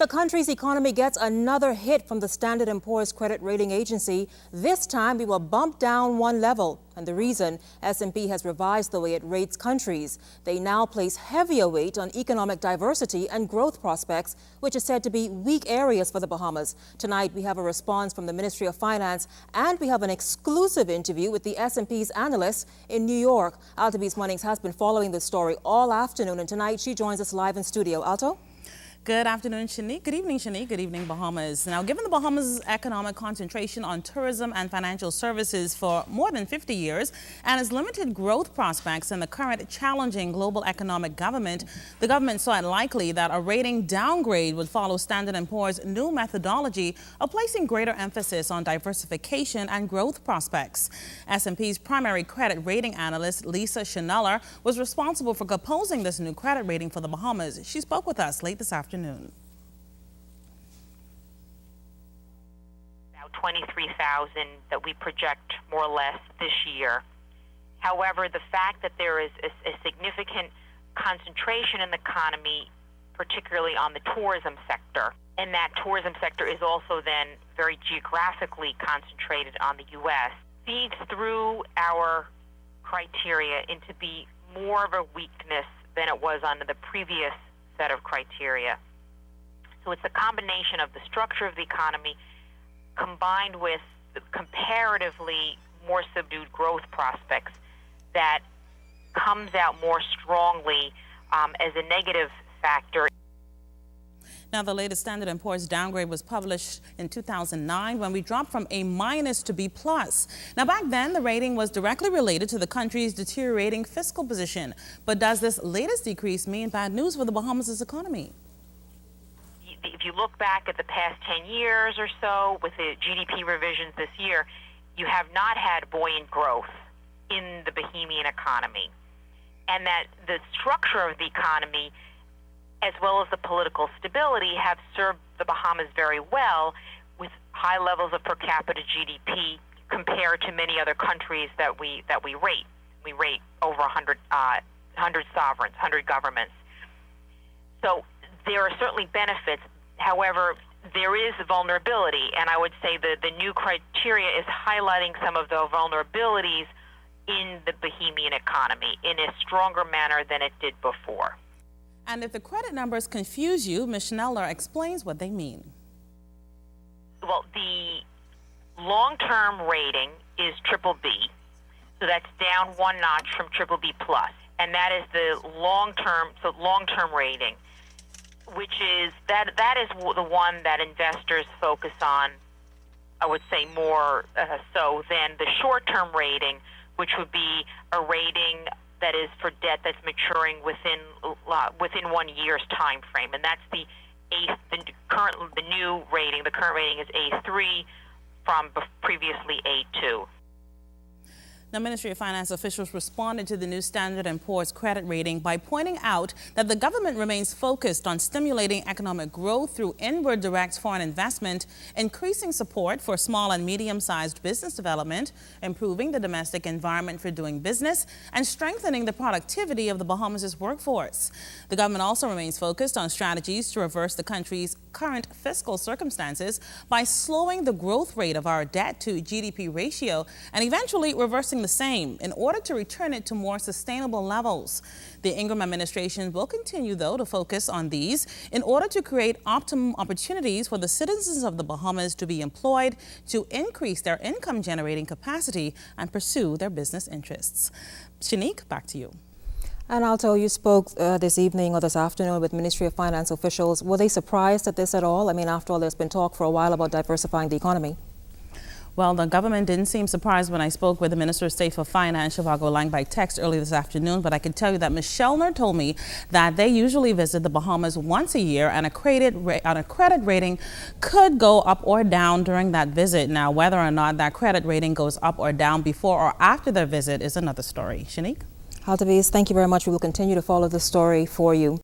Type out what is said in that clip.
The country's economy gets another hit from the Standard & Poor's credit rating agency. This time, we were bumped down one level. And the reason, S&P has revised the way it rates countries. They now place heavier weight on economic diversity and growth prospects, which is said to be weak areas for the Bahamas. Tonight, we have a response from the Ministry of Finance, and we have an exclusive interview with the S&P's analysts in New York. Altavis Munnings has been following this story all afternoon, and tonight she joins us live in studio. Alto? Good afternoon, Shanique. Good evening, Shanique. Good evening, Bahamas. Now, given the Bahamas' economic concentration on tourism and financial services for more than 50 years and its limited growth prospects in the current challenging global economic the government saw it likely that a rating downgrade would follow Standard & Poor's new methodology of placing greater emphasis on diversification and growth prospects. S&P's primary credit rating analyst, Lisa Schneller, was responsible for composing this new credit rating for the Bahamas. She spoke with us late this afternoon. About 23,000 that we project more or less this year. However, the fact that there is a significant concentration in the economy, particularly on the tourism sector, and that tourism sector is also then very geographically concentrated on the U.S., feeds through our criteria into be more of a weakness than it was under the previous set of criteria. So it's a combination of the structure of the economy combined with the comparatively more subdued growth prospects that comes out more strongly as a negative factor. Now, the latest Standard & Poor's downgrade was published in 2009 when we dropped from A- to B+. Now, back then, the rating was directly related to the country's deteriorating fiscal position. But does this latest decrease mean bad news for the Bahamas' economy? If you look back at the past 10 years or so with the GDP revisions this year, you have not had buoyant growth in the Bahamian economy. And that the structure of the economy as well as the political stability have served the Bahamas very well with high levels of per capita GDP compared to many other countries that we rate. We rate over 100 sovereigns, 100 governments. So there are certainly benefits. However, there is vulnerability, and I would say that the new criteria is highlighting some of the vulnerabilities in the Bahamian economy in a stronger manner than it did before. And if the credit numbers confuse you, Ms. Schneller explains what they mean. Well, the long-term rating is BBB, so that's down one notch from BBB+, and that is the long-term rating, which is that is the one that investors focus on, I would say more so than the short-term rating, which would be a rating that is for debt that's maturing within 1 year's time frame, and that's the current rating is A3 from previously A2. The Ministry of Finance officials responded to the new Standard & Poor's credit rating by pointing out that the government remains focused on stimulating economic growth through inward direct foreign investment, increasing support for small and medium-sized business development, improving the domestic environment for doing business, and strengthening the productivity of the Bahamas' workforce. The government also remains focused on strategies to reverse the country's current fiscal circumstances by slowing the growth rate of our debt to GDP ratio and eventually reversing the same in order to return it to more sustainable levels. The Ingram administration will continue, though, to focus on these in order to create optimum opportunities for the citizens of the Bahamas to be employed, to increase their income-generating capacity, and pursue their business interests. Shanique, back to you. And Alto, you spoke this evening or this afternoon with Ministry of Finance officials. Were they surprised at this at all? I mean, after all, there's been talk for a while about diversifying the economy. Well, the government didn't seem surprised when I spoke with the Minister of State for Finance, Shivago Lang, by text early this afternoon, but I can tell you that Ms. Schneller told me that they usually visit the Bahamas once a year and a credit rating could go up or down during that visit. Now, whether or not that credit rating goes up or down before or after their visit is another story. Shanique? Altavis, thank you very much. We will continue to follow the story for you.